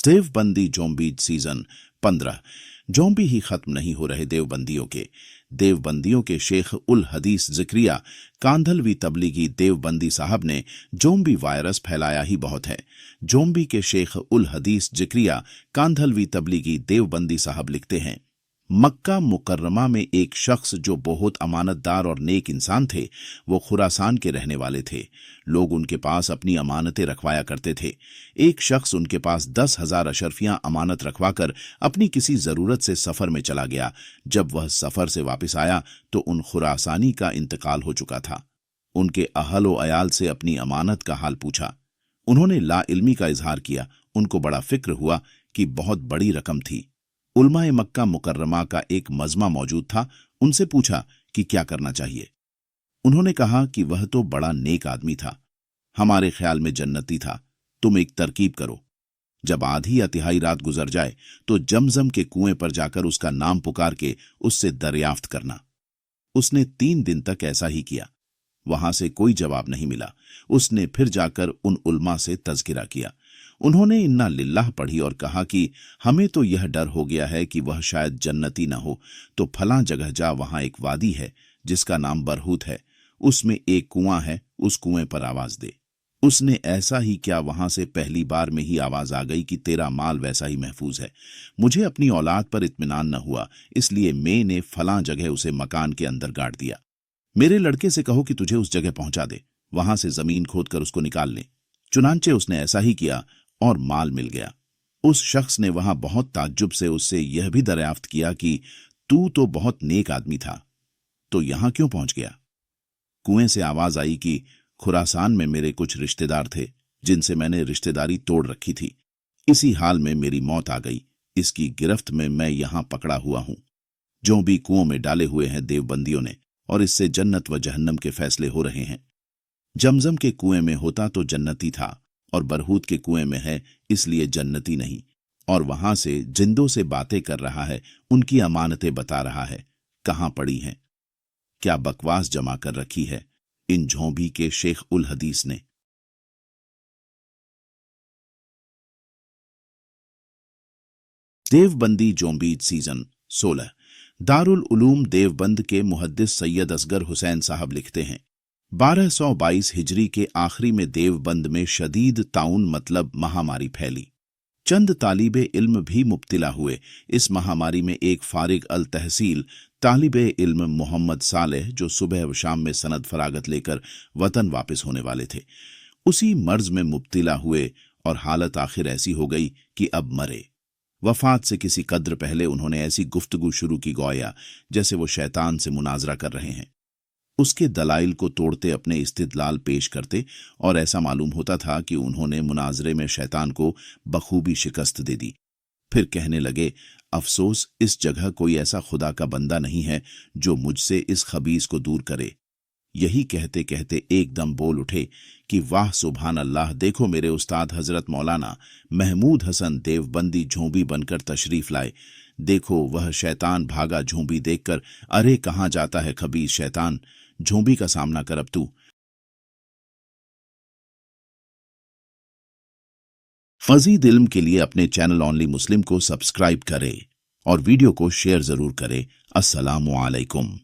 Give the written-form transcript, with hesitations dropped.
Deobandi zombie season 15। Zombie ही खत्म नहीं हो रहे देवबंदियों के। देवबंदियों के शेख उल हदीस जिक्रिया कांधलवी तबलीगी देवबंदी साहब ने जोम्बी वायरस फैलाया ही बहुत है। जोम्बी के शेख उल हदीस जिक्रिया कांधलवी तबलीगी देवबंदी साहब लिखते हैं, मक्का मुकर्रमा में एक शख्स जो बहुत अमानतदार और नेक इंसान थे, वो खुरासान के रहने वाले थे। लोग उनके पास अपनी अमानतें रखवाया करते थे। एक शख्स उनके पास 10,000 अशरफियां अमानत रखवाकर अपनी किसी जरूरत से सफर में चला गया। जब वह सफर से वापस आया तो उन खुरासानी का इंतकाल हो चुका था। उनके अहल व अयाल से अपनी अमानत का हाल पूछा। उन्होंने ला इल्मी का इजहार किया। उनको बड़ा फिक्र हुआ कि बहुत बड़ी रकम थी। उलमाए मक्का मुकर्रमा का एक मजमा मौजूद था। उनसे पूछा कि क्या करना चाहिए। उन्होंने कहा कि वह तो बड़ा नेक आदमी था, हमारे ख्याल में जन्नती था। तुम एक तरकीब करो, जब आधी या तिहाई रात गुजर जाए तो जमजम के कुएं पर जाकर उसका नाम पुकार के उससे दरियाफ्त करना। उसने 3 दिन तक ऐसा ही किया। वहां से कोई जवाब नहीं मिला। उसने फिर जाकर उन उलमा से तज़किरा किया। उन्होंने इन्ना लिल्लाह पढ़ी और कहा कि हमें तो यह डर हो गया है कि वह शायद जन्नती न हो, तो फलां जगह जा, वहां एक वादी है जिसका नाम बरहूत है, उसमें एक कुआं है, उस कुएं पर आवाज दे। उसने ऐसा ही क्या, वहां से पहली बार में ही आवाज आ गई कि तेरा माल वैसा ही महफूज है। मुझे अपनी औलाद पर इत्मीनान न हुआ, इसलिए मैं ने फलां जगह उसे मकान के अंदर गाड़ दिया। मेरे लड़के से कहो कि तुझे उस जगह पहुंचा दे, वहां से जमीन खोदकर उसको निकाल ले। चुनांचे उसने ऐसा ही किया और माल मिल गया। उस शख्स ने वहां बहुत ताज्जुब से उससे यह भी दरियाफ्त किया कि तू तो बहुत नेक आदमी था, तो यहां क्यों पहुंच गया। कुएं से आवाज आई कि खुरासान में मेरे कुछ रिश्तेदार थे जिनसे मैंने रिश्तेदारी तोड़ रखी थी। इसी हाल में मेरी मौत आ गई। इसकी गिरफ्त में मैं यहां पकड़ा हुआ हूं। जो भी कुओं में डाले हुए हैं देवबंदियों ने, और इससे जन्नत व जहन्नम के फैसले हो रहे हैं। जमजम के कुएं में होता तो जन्नती था, और बरहूत के कुएं में है इसलिए जन्नती नहीं। और वहां से जिंदों से बातें कर रहा है, उनकी अमानतें बता रहा है, कहां पड़ी हैं। क्या बकवास जमा कर रखी है इन झोंबी के शेख उल हदीस ने। Deobandi zombie season 16। दारुल उलूम देवबंद के मुहद्दिस सैयद असगर हुसैन साहब लिखते हैं, 1222 हिजरी के आखिरी में देवबंद में शदीद ताउन मतलब महामारी फैली। चंद तालिबे इल्म भी मुब्तिला हुए। इस महामारी में एक फारिग अल तहसील तालिबे इल्म मोहम्मद सालेह, जो सुबह व शाम में सनद फरागत लेकर वतन वापस होने वाले थे, उसी मर्ज में मुब्तिला हुए और हालत आखिर ऐसी हो गई कि अब मरे। वफात से किसी कद्र पहले उन्होंने ऐसी गुफ्तगू शुरू की गोया जैसे वो शैतान से मुनाजरा कर रहे हैं। उसके दलाइल को तोड़ते अपने इस्तिदलाल पेश करते, और ऐसा मालूम होता था कि उन्होंने मुनाजरे में शैतान को बखूबी शिकस्त दे दी। फिर कहने लगे, अफसोस इस जगह कोई ऐसा खुदा का बंदा नहीं है जो मुझसे इस खबीस को दूर करे। यही कहते कहते एकदम बोल उठे कि वाह सुभान अल्लाह, देखो मेरे उस्ताद हजरत मौलाना महमूद हसन देवबंदी झोंबी बनकर तशरीफ लाए। देखो वह शैतान भागा झोंबी देखकर, अरे कहाँ जाता है खबीस शैतान, झोंबी का सामना कर अब तू। मज़ीद इल्म के लिए अपने चैनल ओनली मुस्लिम को सब्सक्राइब करें और वीडियो को शेयर जरूर करें। अस्सलामु अलैकुम।